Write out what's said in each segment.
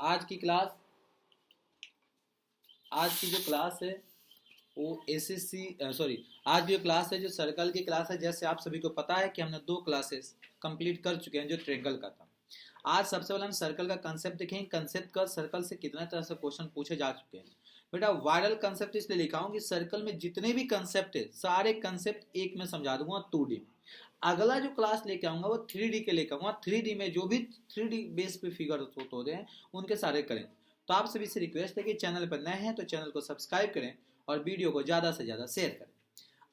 आज की क्लास आज की जो क्लास है वो एसएससी सॉरी आज जो क्लास है जो सर्कल की क्लास है। जैसे आप सभी को पता है कि हमने 2 क्लासेस कंप्लीट कर चुके हैं जो ट्रायंगल का था। आज सबसे पहले हम सर्कल का कंसेप्ट देखेंगे। कंसेप्ट का सर्कल से कितना तरह से क्वेश्चन पूछे जा चुके हैं। बेटा वायरल कंसेप्ट इसलिए लिखा हूं कि सर्कल में जितने भी कंसेप्ट है सारे कंसेप्ट एक में समझा दूंगा 2D में। अगला जो क्लास लेके आऊंगा वो 3D के लेके आऊंगा। 3D में जो भी 3D बेस पे फिगर होते हैं उनके सारे करें। तो आप सभी से रिक्वेस्ट है कि चैनल पर नए हैं तो चैनल को सब्सक्राइब करें और वीडियो को ज़्यादा से ज़्यादा शेयर करें।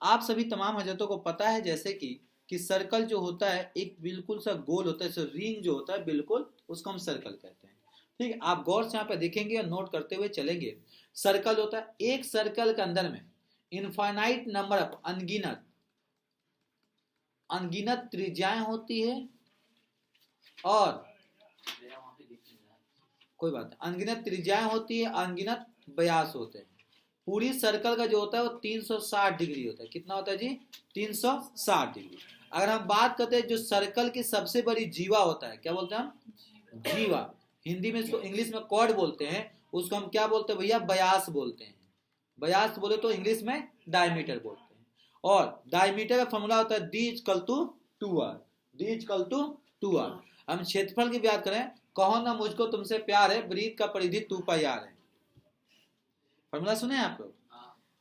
आप सभी तमाम हजरतों को पता है जैसे कि सर्कल जो होता है एक बिल्कुल सा गोल होता है, रिंग जो होता है बिल्कुल उसको हम सर्कल कहते हैं। ठीक है, आप गौर से यहाँ पे देखेंगे और नोट करते हुए चलेंगे। सर्कल होता है, एक सर्कल के अंदर में इनफाइनाइट नंबर ऑफ अनगिनत त्रिज्याएं होती है और कोई बात नहीं, अनगिनत त्रिज्याएं होती है, अनगिनत व्यास होते हैं। पूरी सर्कल का जो होता है वो 360 डिग्री होता है। कितना होता है जी? 360 डिग्री। अगर हम बात करते हैं जो सर्कल की सबसे बड़ी जीवा होता है, क्या बोलते हैं हम? जीवा। हिंदी में इसको, इंग्लिश में कॉर्ड बोलते हैं, उसको हम क्या बोलते हैं भैया? व्यास बोलते हैं। व्यास बोले तो इंग्लिश में डायमीटर बोलते हैं। और डायमीटर का फॉर्मूला होता है D equal to 2r। D equal to 2r। हम क्षेत्रफल की बात करें, कहो ना मुझको तुमसे प्यार है, वृत्त का परिधि 2πr है। फॉर्मूला सुने आप लोग?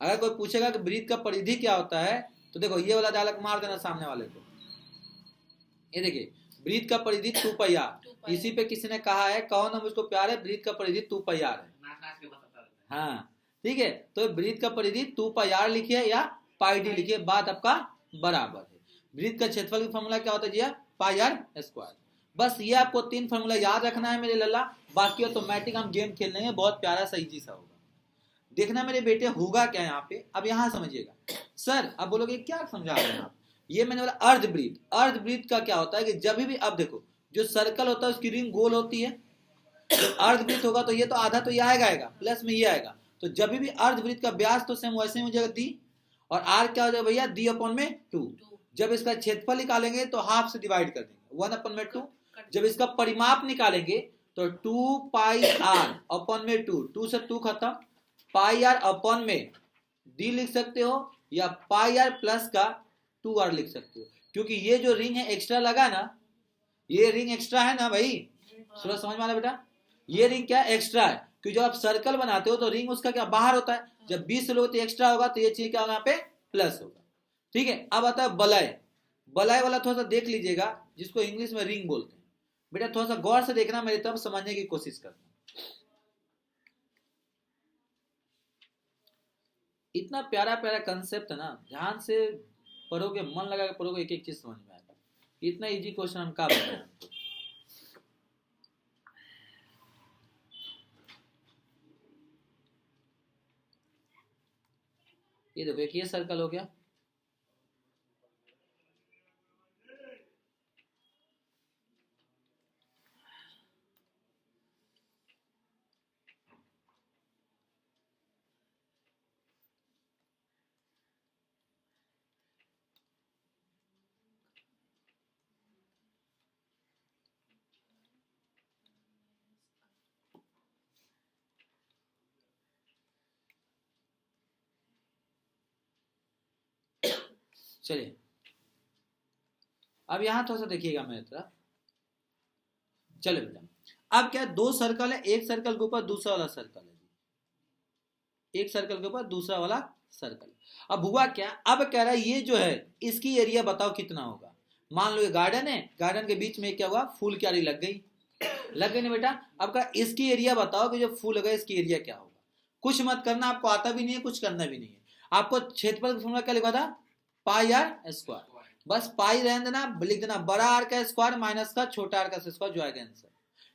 अगर कोई पूछेगा कि वृत्त का परिधि क्या होता है तो देखो ये वाला डायलॉग मार देना सामने वाले को। ये देखिए, वृत्त का परिधि 2πr। इसी पे किसी ने कहा है कहो ना मुझको प्यार है, वृत्त का परिधि 2πr है। हाँ ठीक है, तो वृत्त का परिधि 2πr लिखिए या πd लिखिए, बात आपका बराबर है। वृत्त का क्षेत्रफल का फॉर्मूला क्या होता है जी? πr²। बस ये आपको 3 फॉर्मूला याद रखना है मेरे लल्ला। बाकी ऑटोमेटिक हम गेम खेल लेंगे, बहुत प्यारा सा इजी सा होगा। देखना मेरे बेटे होगा क्या यहाँ पे। अब यहाँ समझिएगा सर, अब बोलोगे क्या समझा रहे हैं आप? ये मैंने बोला अर्धवृत्त। अर्धवृत्त का क्या होता है कि जब भी, अब देखो जो सर्कल होता है उसकी रिंग गोल होती है। तो अर्धवृत्त होगा तो ये तो आधा तो ये आएगा प्लस में ये आएगा। तो जब भी अर्धवृत्त का व्यास तो सेम वैसे ही हो जाएगा दी, और आर क्या हो जाएगा भैया? डी अपॉन में 2। जब इसका क्षेत्रफल निकालेंगे तो हाफ से डिवाइड कर देंगे, 1 अपॉन में 2। जब इसका परिमाप निकालेंगे तो 2πr अपॉन में 2, 2 से 2 खत्म, πr अपॉन में d लिख सकते हो या πr प्लस का 2r लिख सकते हो। क्योंकि ये जो रिंग है एक्स्ट्रा लगा ना, ये रिंग एक्स्ट्रा है ना भाई, थोड़ा समझ में आ रहा बेटा? ये रिंग क्या एक्स्ट्रा है? क्योंकि जब आप सर्कल बनाते हो तो रिंग उसका क्या बाहर होता है। जब 20 लोग तो एक्स्ट्रा होगा तो ये चीज क्या होगा यहाँ पे? प्लस होगा। ठीक है, अब आता है बलय। बलय वाला थोड़ा सा देख लीजिएगा, जिसको इंग्लिश में रिंग बोलते हैं। बेटा थोड़ा सा गौर से देखना, मेरी तरफ समझने की कोशिश करना। इतना प्यारा प्यारा कंसेप्ट है ना, ध्यान से पढ़ोगे, मन लगा के पढ़ोगे, एक एक चीज समझ में आएगा। इतना इजी क्वेश्चन हम क्या बताएं आपको। ये देखो एक ये सर्कल हो गया, चलिए अब यहां थोड़ा सा देखिएगा मेरी तरफ। चलो बेटा, अब क्या 2 सर्कल है, एक सर्कल के ऊपर दूसरा वाला सर्कल है, एक सर्कल के ऊपर दूसरा वाला सर्कल। अब हुआ क्या, अब कह रहा है ये जो है इसकी एरिया बताओ कितना होगा। मान लो ये गार्डन है, गार्डन के बीच में क्या हुआ? फूल क्यारी लग गई, लग गई ना बेटा? अब का इसकी एरिया बताओ कि जो फूल लगा इसकी एरिया क्या होगा। कुछ मत करना, आपको आता भी नहीं है, कुछ करना भी नहीं है। आपको क्षेत्रफल का फॉर्मूला क्या लिखा था? πr²। बस पाई रहने देना, लिख देना बड़ा आर का स्क्वायर माइनस का छोटा आर का स्क्वायर, जो आएगा आंसर।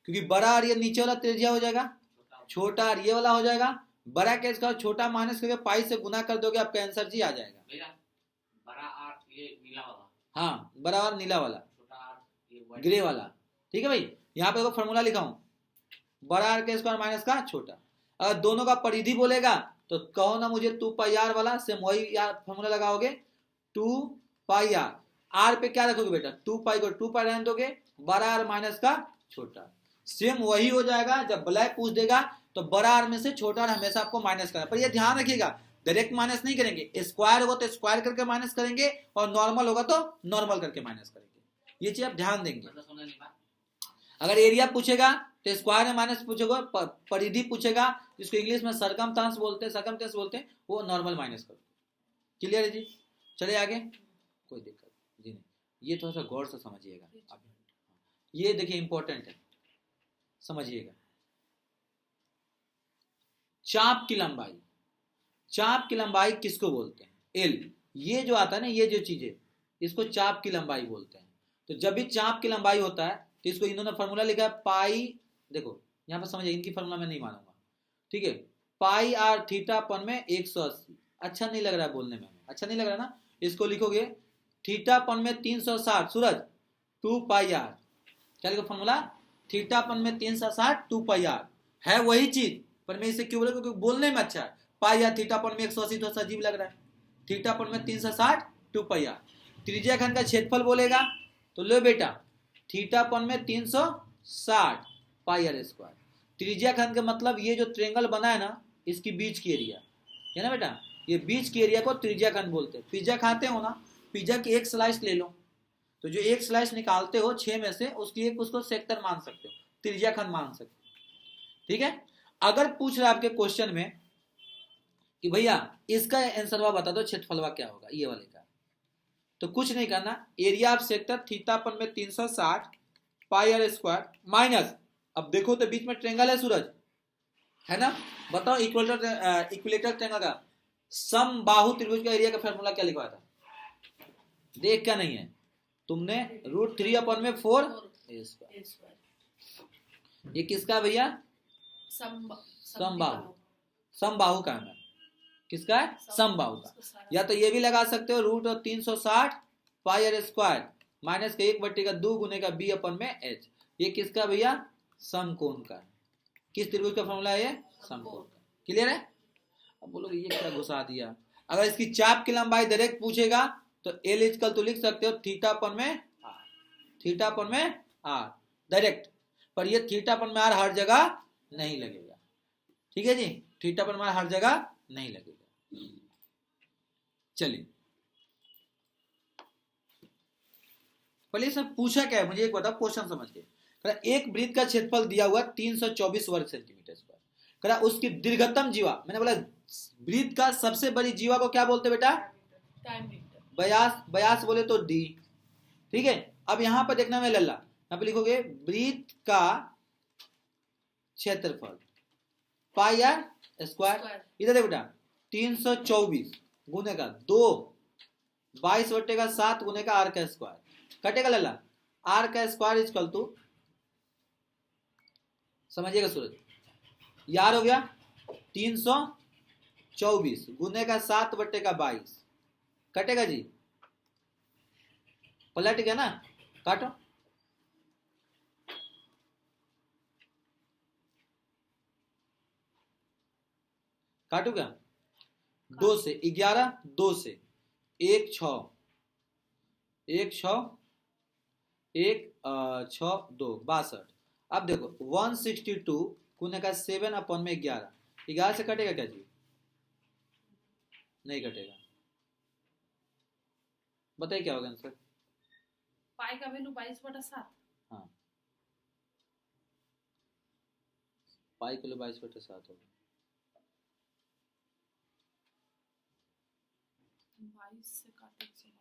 क्योंकि बड़ा आर ये नीचे वाला त्रिज्या हो जाएगा, छोटा आर ये वाला हो जाएगा। बड़ा का स्क्वायर छोटा माइनस करके पाई से गुना कर दोगे, आपका आंसर जी आ जाएगा। बड़ा आर ये नीला वाला, हाँ बड़ा आर नीला वाला, छोटा आर ये ग्रे वाला। ठीक है भाई, यहाँ पे फॉर्मूला लिखा हूं, बड़ा आर का स्क्वायर माइनस का छोटा। अगर दोनों का परिधि बोलेगा तो कहो ना मुझे 2πr वाला, सेम वही फॉर्मूला लगाओगे 2πr। आर पे क्या रखोगे बेटा? 2π को 2π रहने दोगे, बड़ा आर माइनस का छोटा। सेम वही हो जाएगा। जब ब्लैक पूछ देगा तो बड़ा आर में से छोटा आर हमेशा आपको माइनस करना, पर ये ध्यान रखिएगा डायरेक्ट माइनस नहीं करेंगे, स्क्वायर होगा तो स्क्वायर करके माइनस करेंगे और नॉर्मल होगा तो नॉर्मल करके माइनस करेंगे। ये चीज आप ध्यान देंगे। अगर एरिया पूछेगा तो स्क्वायर में माइनस पूछेगा, परिधि पूछेगा जिसको इंग्लिश में सरकमटेंस बोलते हैं, वो नॉर्मल माइनस करो। क्लियर है जी? चले आगे, कोई दिक्कत जी नहीं। ये थोड़ा सा गौर से समझिएगा, ये देखिए इंपॉर्टेंट है, समझिएगा। चाप की लंबाई, चाप की लंबाई किसको बोलते हैं? एल। ये जो आता है ना, ये जो चीजें, इसको चाप की लंबाई बोलते हैं। तो जब भी चाप की लंबाई होता है तो इसको इन्होंने फॉर्मूला लिखा है पाई, देखो यहां पर समझिए, इनकी फॉर्मूला मैं नहीं मानूंगा, ठीक है। पाई आर थीटा अपन में 180। अच्छा नहीं लग रहा है बोलने में, अच्छा नहीं लग रहा ना? इसको लिखोगे थीटा अपन में 360 सूरज 2 पाई आर। क्या लिखो फॉर्मूला? थीटा अपन में 360 2 पाई आर। है वही चीज, पर मैं इसे क्यों बोला? क्योंकि बोलने में अच्छा है। पाई आर थीटा अपन में 180 तो अजीब लग रहा है। थीटा अपन में 360 2 पाई आर। त्रिज्या खंड का क्षेत्रफल बोलेगा तो लो बेटा, थीटा अपन में 360 पाई आर स्क्वायर। त्रिज्या खंड का मतलब ये जो ट्रेंगल बना है ना, इसकी बीच की एरिया है ना बेटा, ये बीच की एरिया को त्रिज्या खंड बोलते हैं। पिज्जा खाते हो ना, पिज्जा की एक स्लाइस ले लो, तो जो एक स्लाइस निकालते हो 6 में से, उसकी एक उसको सेक्टर मान सकते हो, त्रिज्या खंड मान सकते हो, ठीक है। अगर पूछ रहा है आपके क्वेश्चन में कि भैया इसका आंसरवा बता दो, क्षेत्रफलवा क्या होगा ये वाले का, तो कुछ नहीं करना, एरिया ऑफ सेक्टर थीटा अपन में 360 पाई आर स्क्वायर माइनस, अब देखो तो बीच में ट्रेंगल है सूरज, है ना? बताओ इक्विलेटरल ट्रेंगल का समबाहु त्रिभुज का एरिया का फॉर्मूला क्या लिखवाया था? देख क्या नहीं है तुमने? √3 अपन में 4 ये किसका भैया? समबाहु, समबाहु का है, किसका है? समबाहु का। या तो ये भी लगा सकते हो √360 पाई आर स्क्वायर माइनस का 1/2 गुने का बी अपन में एच। ये किसका भैया? समकोण का। किस त्रिभुज का फॉर्मूला है ये? समकोण का। क्लियर है? अब बोलोगे ये क्या घुसा दिया। अगर इसकी चाप की लंबाई डायरेक्ट पूछेगा तो एल इक्वल तो लिख सकते हो थीटा अपन में आर, थीटा अपन में आर डायरेक्ट, पर ये थीटा अपन में आर हर जगह नहीं लगेगा, ठीक है जी? थीटा अपन में हर जगह नहीं लगेगा। चलिए पहले इसमें पूछा क्या है मुझे एक बताओ, क्वेश्चन समझ के। एक वृत्त का क्षेत्रफल दिया हुआ 324 वर्ग सेंटीमीटर स्क्वायर, उसकी दीर्घतम जीवा, मैंने बोला वृत्त का सबसे बड़ी जीवा को क्या बोलते बेटा? व्यास, व्यास बोले तो डी, ठीक है। अब यहां पर देखना मैं लल्ला, यहां पे लिखोगे वृत्त का क्षेत्रफल पाई आर स्क्वायर। इधर देखो बेटा 324 गुने का 2 22/7 गुने का आर का स्क्वायर, कटेगा लल्ला, आर का स्क्वायर इक्वल टू, समझिएगा सूरज, यार हो गया 324 गुने का 7/22, कटेगा जी, पलट गया ना, काटो, काटू क्या? 2 से 11, 2 से 1 6 1 6 1 6 2 62। अब देखो 162 गुने का 7 अपन में 11, 11 से कटेगा क्या जी? नहीं कटेगा। बताइए क्या होगा आंसर? पाई का वैल्यू 22/7। हाँ, पाई किलो 22/7 होगा। 22 से काटे 162,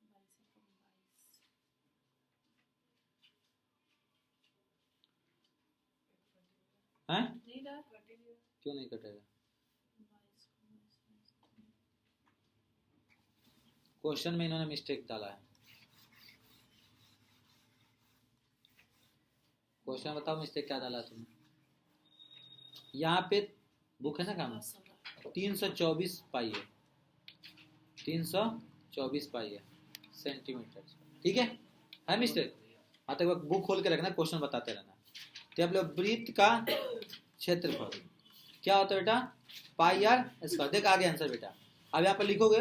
22 से कम 22, हैं? नहीं रहा, क्यों नहीं कटेगा? क्वेश्चन में इन्होंने मिस्टेक डाला है। क्वेश्चन बताओ मिस्टेक क्या डाला तुमने? यहाँ पे बुक है ना काम, 324 पाई है, 324 पाई है सेंटीमीटर, ठीक है मिस्टेक? हाँ तो बुक खोल के रखना, क्वेश्चन बताते रहना। तो अब लोग वृत्त का क्षेत्रफल क्या होता है बेटा? पाई आर स्क्वायर। देख आगे आंसर बेटा, अब यहाँ पर लिखोगे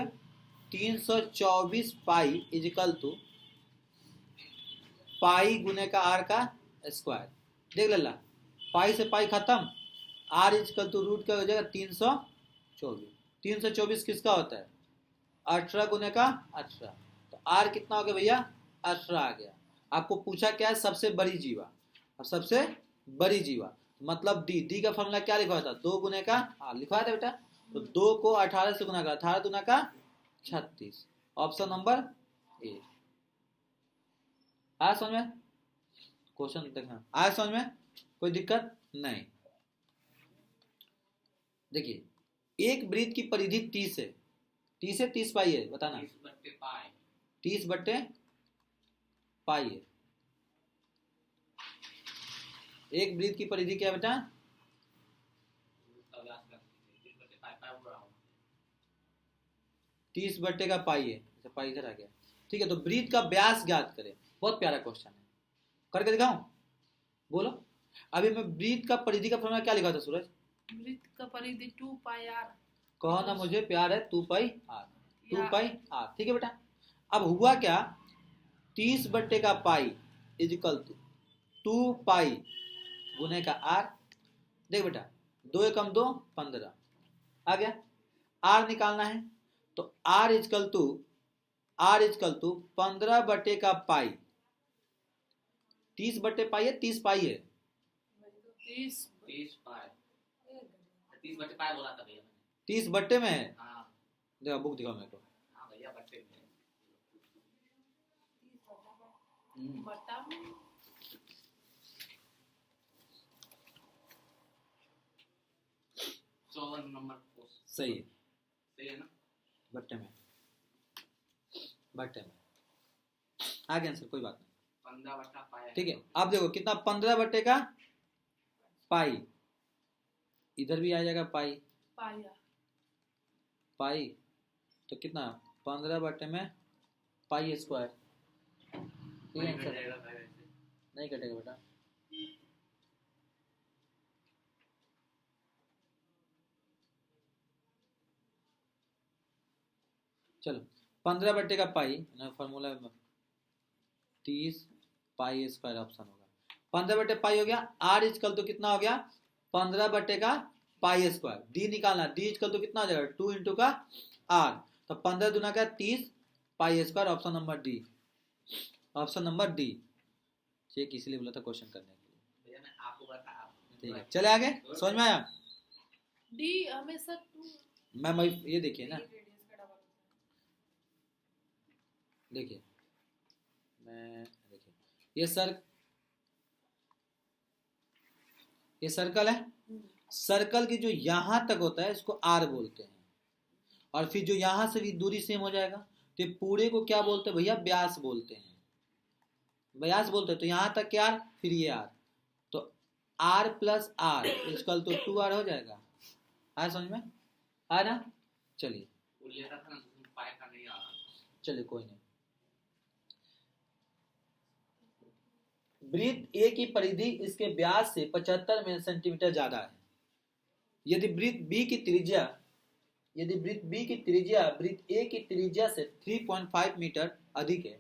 324 पाई इजिकल टू पाई गुने का आर का स्क्वायर। देख लेला, पाई से पाई खत्म, आर इजकल टू रूट का हो जाएगा 324। 324 किसका होता है? 18 गुने का 18। तो आर कितना हो गया भैया? 18 आ गया। आपको पूछा क्या है? सबसे बड़ी जीवा। और सबसे बड़ी जीवा मतलब डी। डी का फॉर्मूला क्या लिखा था? 2 गुने का आर लिखा था बेटा। तो 2 को 18 से गुना कर, 18 दुना का 36। Option number A. आया समझ में? क्वेश्चन देखना, आया समझ में? कोई दिक्कत नहीं। देखिए, एक वृत्त की परिधि 30 है। 30 है 30 पाई है? बताना। 30 बट्टे पाई है। एक वृत्त की परिधि क्या बेटा? 30 बट्टे का पाई है। अच्छा, पाई इधर आ गया। ठीक है, तो वृत्त का व्यास ज्ञात करें। बहुत प्यारा क्वेश्चन है, करके दिखाऊं? बोलो। अभी मैं वृत्त का परिधि का फॉर्मूला क्या लिखा था सूरज? वृत्त का परिधि 2 पाई आर। कहो ना मुझे प्यार है, 2 पाई आर। 2 पाई आर, ठीक है बेटा। अब हुआ क्या? 30 बट्टे का पाई इजिकल टू 2 पाई गुने का आर। देख बेटा, 2 एकम 2 15 आ गया। आर निकालना है तो आर इजकल टू 15 बट्टे का पाई। 30 बट्टे पाई है, 30 पाई है। 30 पाई 30 बट्टे पाई बोला था भैया। 30 बट्टे में है। हाँ देखो बुक दिखाओ मेरे को। हाँ भैया बट्टे में बटा में 54 नंबर सही है, सही है ना? बट्टे में आ गया आंसर, कोई बात नहीं। 15 बट्टा पाई। ठीक है, अब देखो कितना? 15 बट्टे का पाई, इधर भी आ जाएगा पाई। पाई तो कितना? 15 बट्टे में पाई स्क्वायर। ठीक है आंसर? नहीं कटेगा बेटा। चलो, 15 बट्टे का पाई ना, फॉर्मूला 30 पाई स्क्वायर ऑप्शन होगा। 15 बट्टे पाई हो गया। आर इजकल तो कितना हो गया? 15 बट्टे का पाई स्क्वायर। डी निकालना, डी इजकल तो कितना हो जाएगा? 2 इंटू का आर। तो 15 दुना का 30 pi square. Option number D. Option number D. Check इसलिए बोला था क्वेश्चन करने के लिए। भैया मैं आपको बता। ठीक है, चले आगे। समझ में आया? डी हमेशा 2 मैम ये देखिए ना, देखिए मैं देखिए ये सर्कल है। सर्कल की जो यहां तक होता है इसको आर बोलते हैं, और फिर जो यहां से भी दूरी सेम हो जाएगा तो पूरे को क्या बोलते हैं भैया? व्यास बोलते हैं। व्यास बोलते हैं। तो यहां तक क्या? आर, फिर ये आर। तो आर प्लस आर इजकल तो 2r हो जाएगा। आया समझ में? आया ना? चलिए वो ले रहा था ना, पाई का नहीं आ रहा। चलिए कोई नहीं। वृत्त ए की परिधि इसके व्यास से 75 सेंटीमीटर ज्यादा है। यदि वृत्त बी की त्रिज्या वृत्त ए की त्रिज्या से 3.5 मीटर अधिक है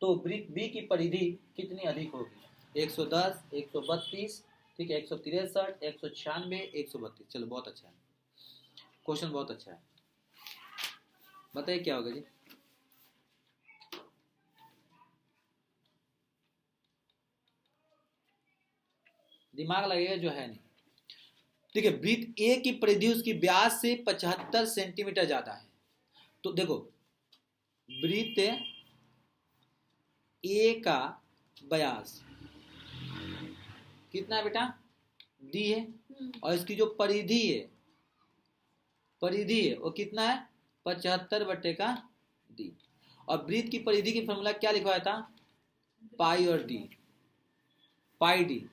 तो वृत्त बी की परिधि कितनी अधिक होगी? 110, 132, ठीक है, 163, 196, 132। चलो बहुत अच्छा है क्वेश्चन, बहुत अच्छा है। बताइए क्या होगा जी? दिमाग लगेगा जो है नहीं। ठीक है, वृत्त ए की परिधि उसकी व्यास से 75 सेंटीमीटर ज्यादा है। तो देखो, वृत्त ए का व्यास कितना है बेटा? डी है। और इसकी जो परिधि है वो कितना है? 75 बट्टे का डी। और वृत्त की परिधि की फॉर्मूला क्या लिखवाया था? पाई और डी, पाई डी।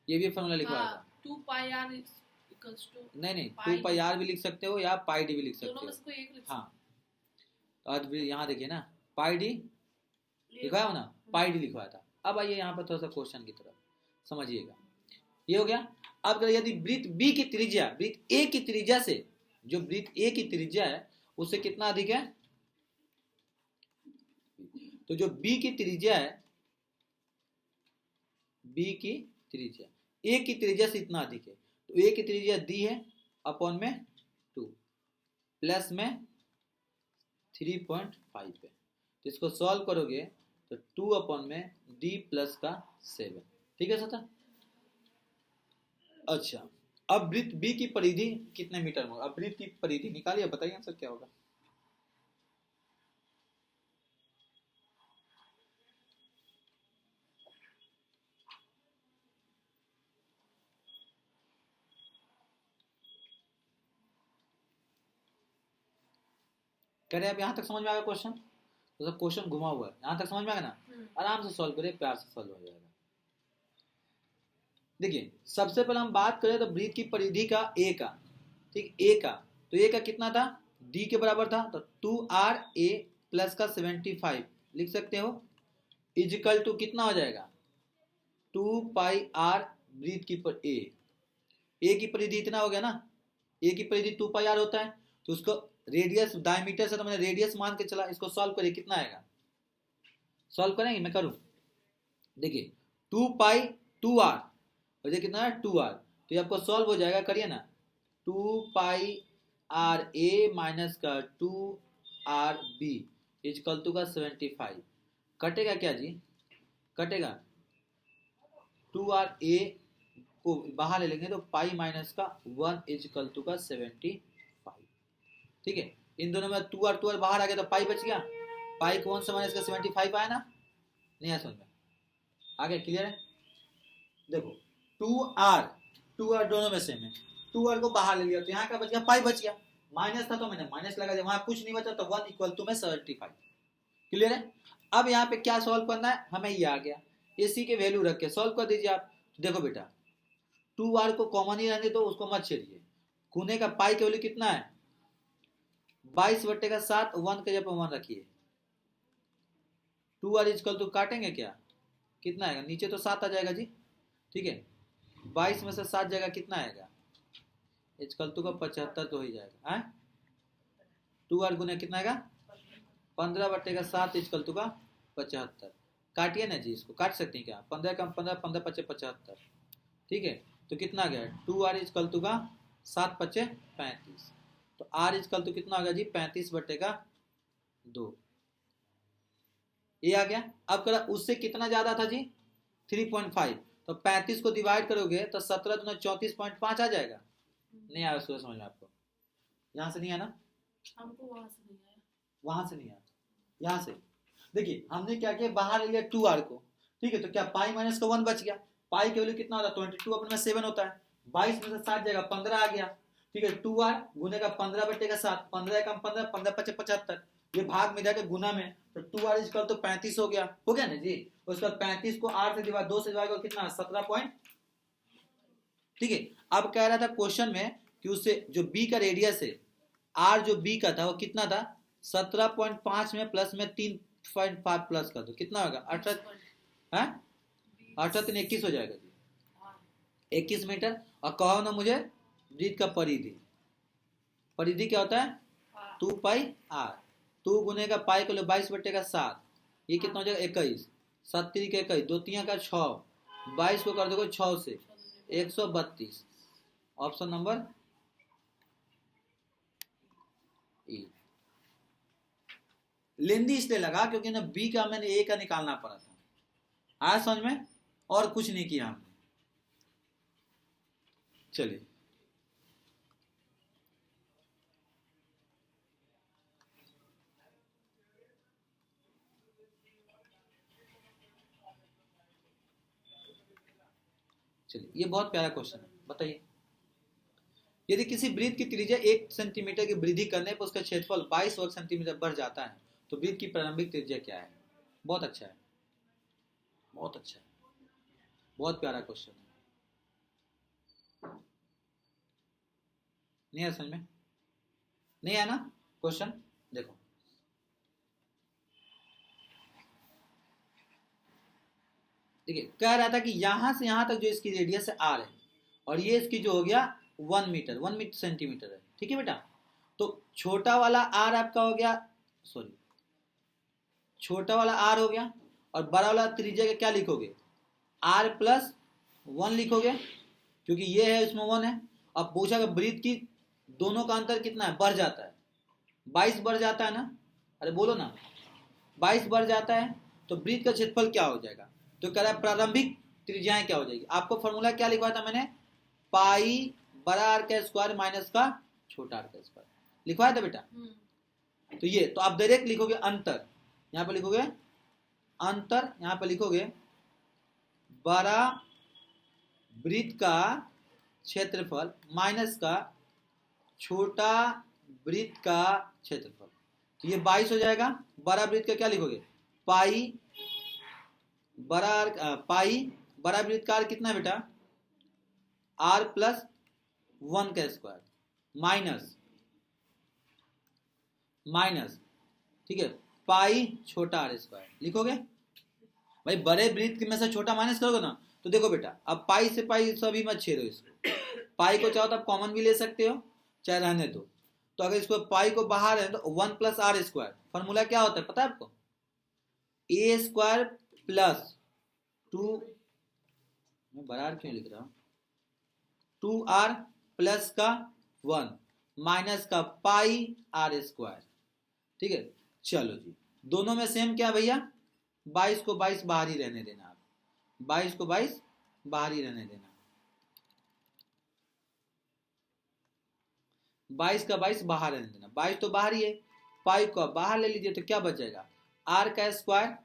ये भी फॉर्मूला लिखवाया था। 2 पाई आर इक्वल्स टू नहीं 2 पाई आर भी लिख सकते हो या पाई डी भी लिख सकते दोनों में हो। से कोई एक लिख हाँ, और यहाँ देखिए ना, पाई डी लिखवाया हो ना, पाई डी लिखवाया था। अब आइए यहाँ पर थोड़ा सा क्वेश्चन की तरफ समझिएगा। ये हो गया। अब यदि वृत्त बी की त्रिज्या वृत्त ए की त्रिज्या से, जो वृत्त ए की त्रिज्या है उससे कितना अधिक है? तो जो बी की त्रिज्या है बी की त्रिज्या, ए की त्रिज्या से इतना अधिक है, तो ए की त्रिज्या दी है अपॉन में 2 प्लस में 3.5 है, तो इसको सॉल्व करोगे तो 2 अपॉन में डी प्लस का 7। ठीक है सर। अच्छा, अब वृत्त बी की परिधि कितने मीटर में होगा, अब वृत्त की परिधि निकालिए, बताइए आंसर क्या होगा। कह रहे हैं अब यहाँ तक समझ में आएगा क्वेश्चन, तो सब क्वेश्चन घुमा हुआ है, यहाँ तक समझ में आएगा ना, आराम से सॉल्व करिए, प्यार से सॉल्व हो जाएगा। देखिए सबसे पहले हम बात करें तो वृत्त की परिधि का ए का, ठीक, ए का, तो ए का कितना था, डी के बराबर था, तो 2r a प्लस का 75 लिख सकते हो, इजिकल टू कितना हो जाएगा 2 पाई r वृत्त की पर ए की परिधि इतना हो गया ना, ए की परिधि 2 पाई r होता है, तो उसको रेडियस डायमीटर से तो मैंने रेडियस मान के चला, इसको सॉल्व करिए कितना आएगा, सॉल्व करेंगे, मैं करूं, देखिए 2 पाई 2r और ये कितना है 2r, तो ये आपको सॉल्व हो जाएगा, करिए ना, 2 पाई आर ए माइनस का 2r b इजकल टू का 75, कटेगा क्या जी, कटेगा 2r a को बाहर ले लेंगे तो पाई माइनस का 1 इजकल टू का 75। ठीक है, इन दोनों में 2r बाहर आ गया तो पाई बच गया, पाई को 1 से माइनस का 75 आया ना, नहीं आया समझ में, आगे क्लियर है। देखो 2r दोनों में सेम है, 2r को बाहर ले लिया तो यहाँ का बच गया पाई बच गया, माइनस था तो मैंने माइनस लगा दिया, वहां कुछ नहीं बचा तो 1 इक्वल टू में 75। क्लियर है। अब यहाँ पे क्या सॉल्व करना है, हमें ये आ गया, इसी के वैल्यू रख के सॉल्व कर दीजिए आप। देखो बेटा 2r को कॉमन ही रहने दो, उसको मत छेड़िए, गुने का पाई की वैल्यू कितना है 22/7, 1 के जगह 1 रखिए, 2r इजकल टू काटेंगे क्या, कितना आएगा, नीचे तो 7 आ जाएगा जी, ठीक है, 22 में से 7 जगह कितना आएगा, इजकल टू का 75 तो हो ही जाएगा, है 2r गुने कितना आएगा 15/7 इजकल टू का 75, काटिए ना जी, इसको काट सकते हैं क्या, 15 कम 15, 15 पचे 75, ठीक है, तो कितना आ गया 2r इजकल टू का 7 पचे 35, तो r इजकल टू कितना होगा जी 35/2, ये आ गया। अब करा उससे कितना ज्यादा था जी 3.5, तो 35 को डिवाइड करोगे तो 17 दूना 34.5 आ जाएगा, नहीं आया उसको समझ में आपको, यहाँ से नहीं आया ना, हमको वहां से नहीं आया, वहां से नहीं आया, यहाँ से देखिए हमने क्या किया, बाहर ले लिया 2r को, ठीक है, तो क्या पाई माइनस का 1 बच गया, पाई की वैल्यू कितना होता है 22 अपने में 7 होता है, 22 में से 7 जाएगा 15 आ गया, ठीक है, 2r गुने का 15/7, 15 कम 15, 15 पचे 75, ये भाग में जाके गुना में, तो 2r इजकल तो 35 हो गया ना जी, उसका 35 को 8 से डिवाइड 2 से डिवाइड करो कितना 17 पॉइंट, ठीक है। अब कह रहा था क्वेश्चन में कि उससे जो b का रेडियस है, r जो b का था वो कितना था 17.5 में प्लस में 3.5 प्लस कर दो कितना होगा 18 है 18 21 हो जाएगा जी, 21 मीटर। और कहो ना मुझे वृत्त का परिधि, परिधि क्या होता है 2 पाई r, 2 गुने का पाई को लो 22/7, ये कितना हो जाएगा 21, 7 3 के 21, 2 3 का 6, 22 को कर दोगे 6 से 132, ऑप्शन नंबर ए। लेंदी इसलिए लगा क्योंकि ना बी का मैंने ए का निकालना पड़ा था, आया समझ में, और कुछ नहीं किया हमने। चलिए ये बहुत प्यारा क्वेश्चन है, बताइए यदि किसी वृत्त की त्रिज्या 1 सेंटीमीटर की वृद्धि करने पर उसका क्षेत्रफल 22 वर्ग सेंटीमीटर बढ़ जाता है तो वृत्त की प्रारंभिक त्रिज्या क्या है। बहुत अच्छा है, बहुत अच्छा है, बहुत प्यारा क्वेश्चन है, नहीं है समझ में, नहीं है ना क्वेश्चन। देखो देखिए कह रहा था कि यहां से यहां तक जो इसकी रेडियस है r है, और ये इसकी जो हो गया 1 मीटर 1 सेंटीमीटर है, ठीक है बेटा, तो छोटा वाला r आपका हो गया, सॉरी छोटा वाला r हो गया, और बड़ा वाला त्रिज्या का क्या लिखोगे r प्लस 1 लिखोगे क्योंकि ये है इसमें 1 है। अब पूछा कि वृत्त की दोनों का अंतर कितना है, बढ़ जाता है, 22 बढ़ जाता है ना, अरे बोलो ना, 22 बढ़ जाता है तो वृत्त का क्षेत्रफल क्या हो जाएगा, तो कह रहा है प्रारंभिक त्रिज्याएं क्या हो जाएगी। आपको फॉर्मूला क्या लिखवाया था मैंने, पाई बड़ा आर का स्क्वायर माइनस का छोटा आर का स्क्वायर लिखवाया था बेटा। तो ये तो आप डायरेक्ट लिखोगे अंतर, यहां पर लिखोगे अंतर, यहां पर लिखोगे बड़ा वृत्त का क्षेत्रफल माइनस का छोटा वृत्त का क्षेत्रफल, तो ये 22 हो जाएगा। बड़ा वृत्त का क्या लिखोगे, पाई बड़ा वृत्त का आर कितना है बेटा, आर प्लस 1 का स्क्वायर माइनस ठीक है पाई छोटा आर स्क्वायर लिखोगे। भाई बड़े वृत्त में से छोटा माइनस करोगे ना, तो देखो बेटा अब पाई से पाई सभी मत छेड़ो इसको, पाई को चाहो तो आप कॉमन भी ले सकते हो चाहे रहने दो। तो अगर इसको पाई को बाहर है तो 1 प्लस आर स्क्वायर, फॉर्मूला क्या होता है पता है आपको, ए स्क्वायर प्लस 2, मैं बराबर क्यों लिख रहा हूं, 2r प्लस का 1 माइनस का पाई आर स्क्वायर। ठीक है चलो जी, दोनों में सेम क्या भैया, 22 को 22 बाहर ही रहने देना, आप 22 को 22 बाहर ही रहने देना, 22 का 22 बाहर रहने देना, 22 तो बाहर ही है, पाई को बाहर ले लीजिए तो क्या बच जाएगा, आर का स्क्वायर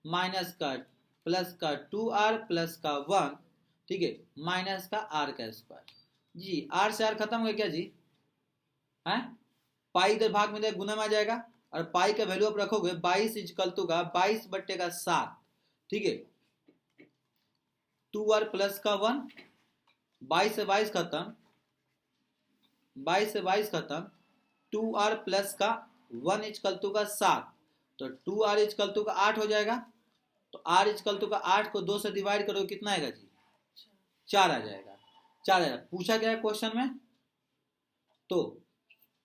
माइनस का प्लस का 2r प्लस का 1 ठीक है माइनस का आर का स्क्वायर जी, आर से आर खत्म हो गया क्या जी, है पाई इधर भाग में गुना में आ जाएगा, और पाई का वैल्यू आप रखोगे 22 इजकल टू का 22 बट्टे का 7 ठीक है 2r प्लस का 1, 22 से 22 खत्म, 22 से 22 खत्म, 2r प्लस का 1 इजकल टू का 7, तो 2r इजकल टू का 8 हो जाएगा, तो r इजकल टू का 8 को 2 से डिवाइड करोगे कितना आएगा जी, 4 आ जाएगा, 4 आएगा। पूछा गया क्वेश्चन में तो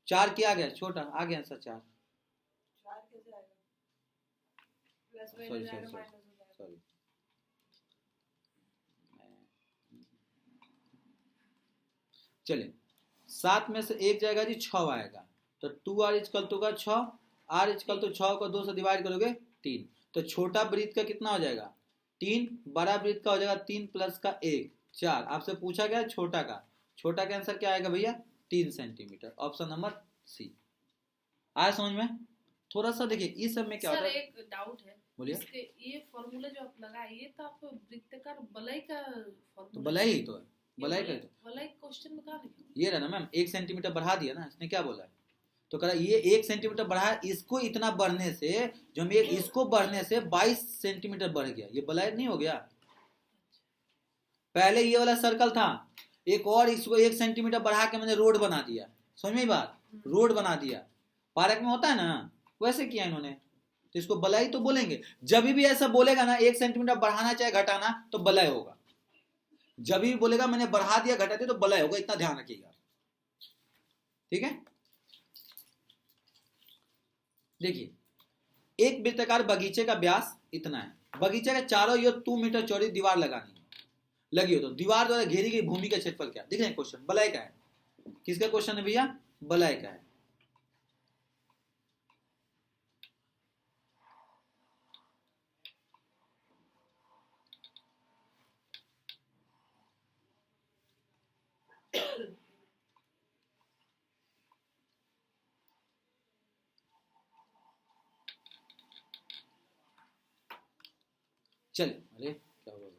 4 क्या आ गया, छोटा आ गया आंसर 4, सॉरी चलिए 7 में से 1 जाएगा जी 6 आएगा, तो 2r इजकल टू का 6, r इजकल टू 6 को 2 से डिवाइड करोगे 3, तो छोटा वृत्त का कितना हो जाएगा 3, बड़ा वृत्त का हो जाएगा 3 प्लस का 1 4। आपसे पूछा गया छोटा का आंसर क्या आएगा भैया 3 सेंटीमीटर, ऑप्शन नंबर सी। आया समझ में, थोड़ा सा देखिए इस सब में क्या होता है, एक डाउट है, बोलिए। इसके ये फॉर्मूला जो आप लगाए ये तो आप वृत्ताकार बलय का तो फॉर्मूला, बलाई ही तो है, बलाई का बलय क्वेश्चन में कहाँ लिखा, ये रहा ना मैम, 1 सेंटीमीटर बढ़ा दिया ना, इसने क्या बोला है, तो कह रहा ये 1 सेंटीमीटर बढ़ा, इसको इतना बढ़ने से जो हम इसको बढ़ने से 22 सेंटीमीटर बढ़ गया, ये बलाई नहीं हो गया। पहले ये वाला सर्कल था, एक और इसको 1 सेंटीमीटर बढ़ा के मैंने रोड बना दिया, समझ में बात, रोड बना दिया, पार्क में होता है ना वैसे किया इन्होंने, तो इसको बलाई तो बोलेंगे। जब भी ऐसा बोलेगा ना 1 सेंटीमीटर बढ़ाना चाहे घटाना तो बलाई होगा, जब भी बोलेगा मैंने बढ़ा दिया घटा दिया तो बलाई होगा, इतना ध्यान रखिएगा। ठीक है देखिए एक वृत्ताकार बगीचे का व्यास इतना है, बगीचे के चारों ओर 2 मीटर चौड़ी दीवार लगानी है, लगी हो तो दीवार द्वारा घेरी गई भूमि का क्षेत्रफल क्या, देख रहे हैं क्वेश्चन बलाई का है, किसका क्वेश्चन है भैया, बलाई का है। चल अरे क्या हुआ,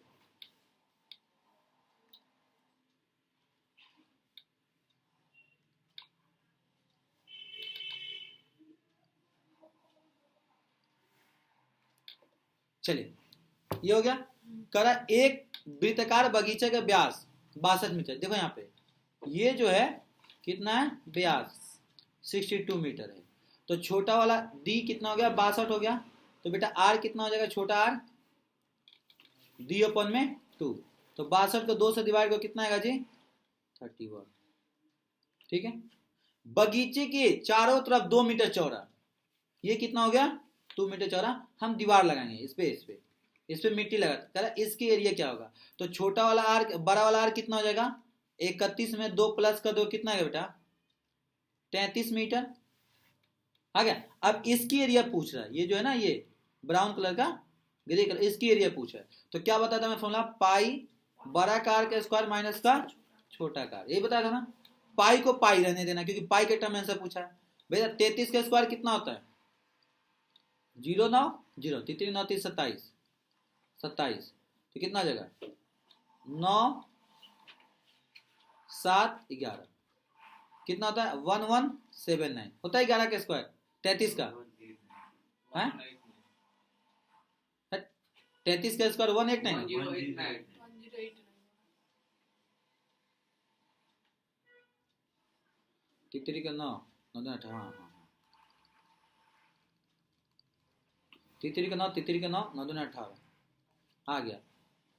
चलिए ये हो गया। करा एक वृत्ताकार बगीचे का व्यास 62 मीटर, देखो यहाँ पे ये जो है कितना है व्यास 62 मीटर है, तो छोटा वाला डी कितना हो गया 62 हो गया, तो बेटा आर कितना हो जाएगा छोटा आर डी ओपन में 2, तो 62 को 2 से डिवाइड करो कितना आएगा जी 31। ठीक है बगीचे के चारों तरफ 2 मीटर चौड़ा, ये कितना हो गया 2 मीटर चौड़ा, हम दीवार लगाएंगे इस पे इस पे मिट्टी लगा, कह रहा इसकी एरिया क्या होगा, तो छोटा वाला आर बड़ा वाला आर कितना हो जाएगा, 31 में 2 प्लस कर दो कितना है बेटा, 33 मीटर आ गया। अब इसकी एरिया पूछ रहा है, ये जो है ना ये ब्राउन कलर का ग्रे कलर, इसकी एरिया पूछ रहा है, तो क्या बताता मैं फॉर्मूला, पाई बड़ा कार का स्क्वायर माइनस का छोटा कार, ये बताया था ना। पाई को पाई रहने देना क्योंकि पाई के टर्म में से पूछा है भैया। 33 का स्क्वायर कितना होता है, 0 9 0 3 9 3 27 27, तो कितना आ जाएगा 9 7 11, कितना होता है 1179 होता है 11 का स्क्वायर 33 का है, 33 का स्क्वायर 189 1089 तितरी का 9 9 18, हाँ हाँ तितरी का 9 तितरी का 9 9 18 आ गया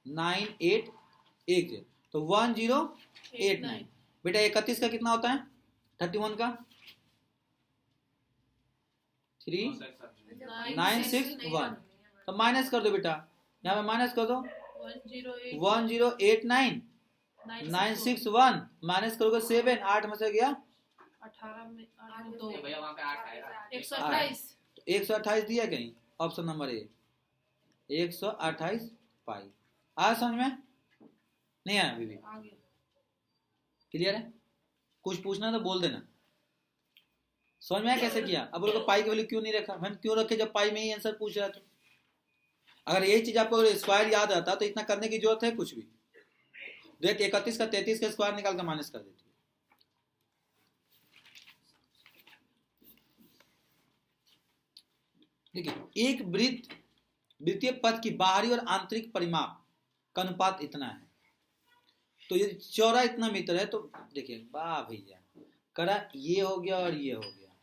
9810, तो 1089 बेटा। 31 का कितना होता है 31 का 3961, तो माइनस कर दो बेटा, यहाँ पे माइनस कर दो 1089 961 माइनस करोगे 7, 8 में से गया 18 में 8 में ये 2 भैया वहाँ पे 8 आएगा 128 तो 128 दिया कहीं, ऑप्शन नंबर ए 128 पाई। आया समझ में, नहीं आया अभी भी, आ गया। क्लियर है, कुछ पूछना तो बोल देना। समझ में आया कैसे किया। अब बोलोगे पाई की वैल्यू क्यों नहीं रखा, मैंने क्यों रखे जब पाई में ही आंसर पूछ रहा था। अगर यही चीज आपको स्क्वायर याद आता तो इतना करने की जरूरत है कुछ भी, देख 31 का 33 का स्क्वायर निकाल कर माइनस कर देती है। देखिए एक वृत्तीय पथ की बाहरी और आंतरिक परिमाप का अनुपात इतना है, तो यदि चौड़ा इतना मीटर है तो देखिए वाह भैया करा ये हो गया और ये हो गया,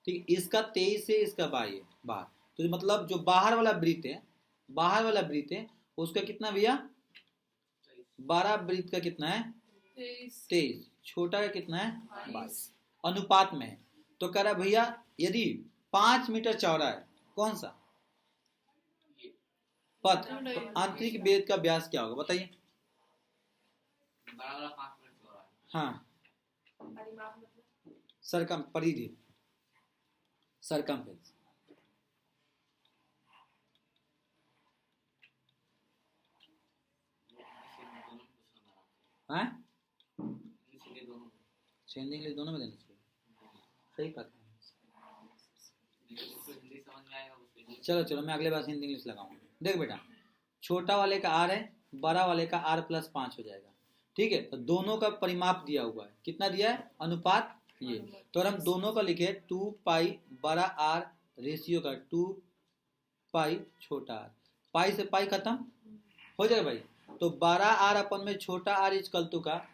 ठीक। इसका 23 है इसका 22 है बाहर, तो मतलब जो बाहर वाला वृत्त है, बाहर वाला वृत्त है उसका कितना भैया 12, वृत्त का कितना है 23, छोटा का कितना है 22, अनुपात में है। तो कह रहा भैया यदि 5 मीटर चौड़ा है कौन सा पथ, तो आंतरिक वेद का व्यास क्या होगा बताइए। बड़ा वाला 5 मिनट चौड़ा है। हाँ सरकम परिधि सरकमफ्रेंस, हैं हिंदी इंग्लिश दोनों में देना चाहिए, सही बात है। चलो चलो मैं अगले बार हिंदी इंग्लिश लगाऊंगा। देख बेटा छोटा वाले का आर है, बड़ा वाले का आर प्लस 5 हो जाएगा, ठीक है। तो दोनों का परिमाप दिया हुआ है, कितना दिया है अनुपात ये, तो हम दोनों का लिखे 2 पाई बड़ा आर रेशियो का 2 पाई छोटा आर, पाई से पाई खत्म हो जाएगा भाई, तो 12 आर अपन में छोटा आर इजकल टू का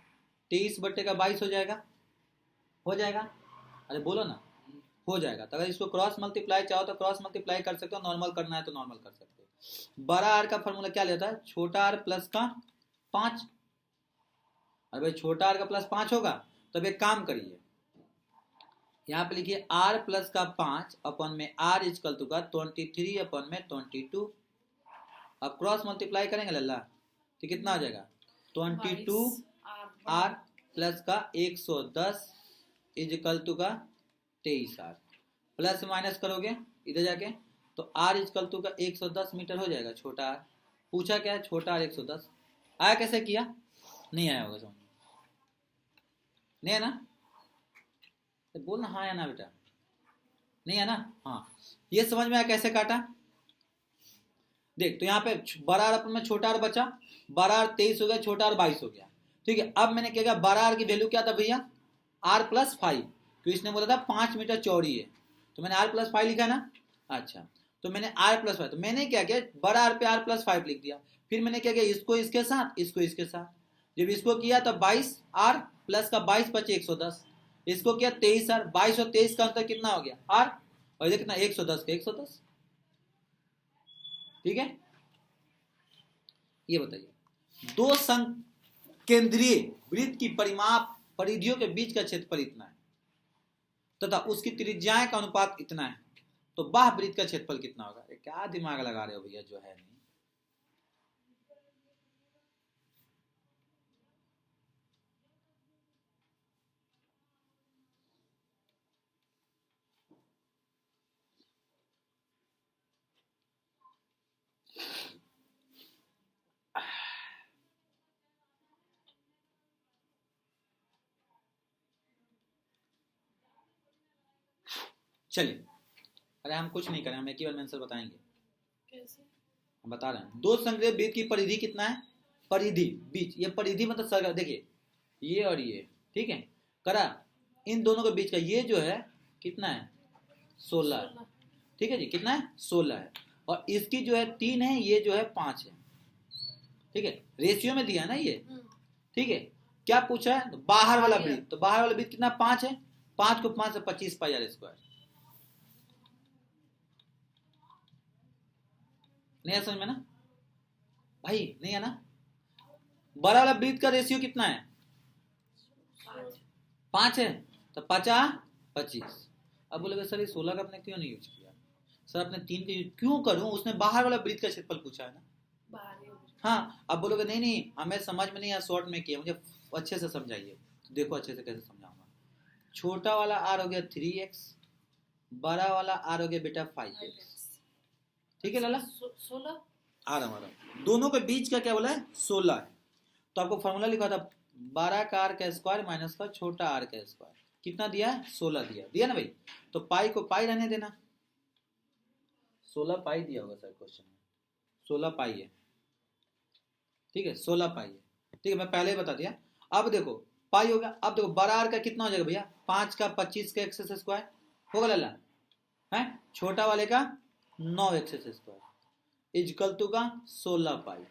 23/22 हो जाएगा, हो जाएगा, अरे बोलो ना हो जाएगा। तो अगर इसको क्रॉस मल्टीप्लाई चाहो तो क्रॉस मल्टीप्लाई कर सकते हो, नॉर्मल करना है तो नॉर्मल कर सकते हो। बड़ा आर का फॉर्मूला क्या लेता है, छोटा आर प्लस का 5, अरे भाई छोटा आर का प्लस 5 होगा, तब एक काम करिए यहाँ पे लिखिए आर प्लस का 5 अपन में आर इजकल टू का 23 अपन में 22, अब क्रॉस मल्टीप्लाई करेंगे लल्ला तो कितना आ जाएगा 22 आर प्लस का 110 इजकल टू का 23 आर, प्लस माइनस करोगे इधर जाके तो आर इजकल टू का 110 मीटर हो जाएगा छोटा आर। पूछा क्या है छोटा आर 110, आया कैसे किया, नहीं आया होगा समझ, नहीं है ना, तो बोलना हाँ या ना बेटा, नहीं है ना, हाँ ये समझ में आया कैसे काटा। देख तो यहाँ पे बड़ा आर अपन में छोटा आर बचा, बड़ा आर 23 हो गया, छोटा आर 22 हो गया, ठीक है। अब मैंने क्या किया, बड़ा आर की वैल्यू क्या था भैया आर प्लस 5, तो इसने बोला था 5 मीटर चौड़ी है, तो मैंने आर प्लस 5 लिखा ना, अच्छा तो मैंने आर प्लस 5, तो मैंने क्या किया बड़ा आर पे आर प्लस 5 लिख दिया, फिर मैंने क्या किया इसको इसके साथ इसको इसके साथ, जब इसको किया तो 22 आर प्लस का 22 बचे 110, इसको किया 23 आर, 22 और 23 का अंतर कितना हो गया आर, और ये कितना 110 का 110, ठीक है। ये बताइए दो संकेंद्रीय वृत्त की परिमाप परिधियों के बीच का क्षेत्रफल इतना है तथा उसकी त्रिज्याएं का अनुपात इतना है, तो बाह्य वृत्त का क्षेत्रफल कितना होगा। क्या दिमाग लगा रहे हो भैया, जो है नहीं चलिए, अरे हम कुछ नहीं करें, हम एक ही बार में आंसर बताएंगे। कैसे? हम बता रहे हैं, दो संग्रह बीज की परिधि कितना है? परिधि बीज, ये परिधि मतलब सर्कल, देखिए ये और ये, ठीक है, करा इन दोनों के बीच का ये जो है कितना है? 16 है, ठीक है जी, कितना है? 16 है। और इसकी जो है 3 है, ये जो है 5 है, ठीक है, रेशियो में दिया है ना ये, ठीक है। क्या पूछा है? तो बाहर वाला वृत्त, तो बाहर वाला वृत्त कितना? 5 है, 5 को 5 से 25 पाई आर स्क्वायर। नहीं है समझ में ना भाई? नहीं है ना? बड़ा वाला वृत्त का रेशियो कितना है? 5 है, तो 50 25। अब बोलेगा सर ये 16 का आपने क्यों नहीं यूज किया? सर आपने 3 का यूज क्यों करूं? उसने बाहर वाला वृत्त का क्षेत्रफल पूछा है ना। हाँ, अब बोलोगे नहीं नहीं हमें समझ में नहीं आया, शॉर्ट में किया, मुझे अच्छे से समझाइए। तो देखो अच्छे से कैसे समझाऊंगा। छोटा वाला आर हो गया 3x, बड़ा वाला आर हो गया बेटा 5x, ठीक है लाला? 16 आ रहा दोनों के बीच का क्या बोला है? 16 है। तो आपको फॉर्मूला लिखा था बड़ा का आर का स्क्वायर माइनस का छोटा आर का स्क्वायर, कितना दिया है? 16 दिया ना भाई। तो पाई को पाई रहने देना, 16 पाई दिया होगा सर क्वेश्चन में, 16 पाई है, ठीक है, 16 पाई है, ठीक है, मैं पहले ही बता दिया। अब देखो पाई हो गया, अब देखो बड़ा आर का कितना हो जाएगा भैया? 5 का 25 का एक्स स्क्वायर होगा लाला, है छोटा वाले का 9 एक्स स्क्वायर इजकल टू का 16 पाई,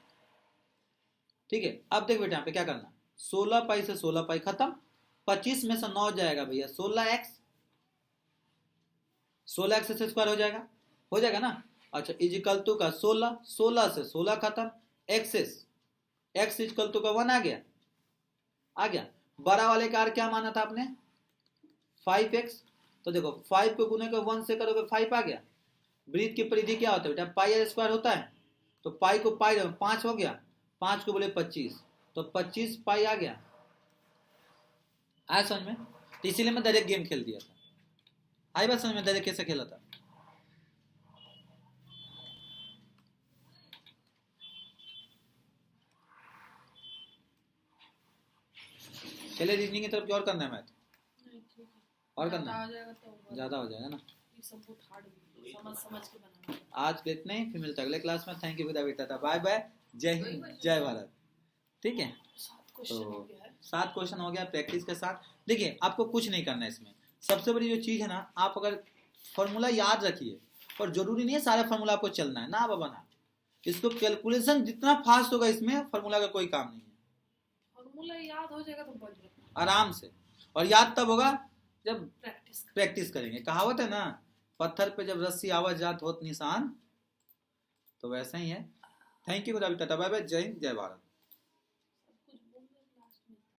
ठीक है। अब देख बेटा यहाँ पे क्या करना, 16 पाई से 16 पाई खत्म, 25 में से 9 जाएगा भैया 16x, 16x स्क्वायर हो जाएगा ना। अच्छा इजकल टू का 16, 16 से 16 खत्म, x इजकल टू का 1 आ गया। बड़ा वाले का आर क्या माना था आपने? 5x, तो देखो 5 को गुने को 1 से करोगे 5 आ गया। वृत्त की परिधि क्या होता है बेटा? पाई आर स्क्वायर होता है, तो पाई को पाई 5 हो गया, 5 को बोले 25, तो 25 पाई आ गया। आया समझ में? तो इसीलिए मैं डायरेक्ट गेम खेल दिया था। आई बात समझ में डायरेक्ट कैसे खेला था? चले रीजनिंग की तरफ और करना है मैथ, और करना है, ज्यादा हो जाएगा ना। समझ के बनाना। आज के इतने ही, फिर मिलता है अगले क्लास में। थैंक यू विदा बेटा, बाय बाय, जय हिंद जय भारत, ठीक है। तो 7 क्वेश्चन हो गया प्रैक्टिस के साथ। देखिए आपको कुछ नहीं करना है इसमें, सबसे बड़ी जो चीज है ना, आप अगर फॉर्मूला याद रखिए, और जरूरी नहीं है सारे फॉर्मूला आपको चलना है ना बाबा ना, इसको कैलकुलेशन जितना फास्ट होगा इसमें फॉर्मूला का कोई काम नहीं है। फॉर्मूला याद हो जाएगा तो आराम से, और याद तब होगा जब प्रैक्टिस करेंगे। कहावत है ना, पत्थर पे जब रस्सी आवाज जात होत निशान, तो वैसा ही है। थैंक यू, बाय बाय, जय हिंद जय भारत।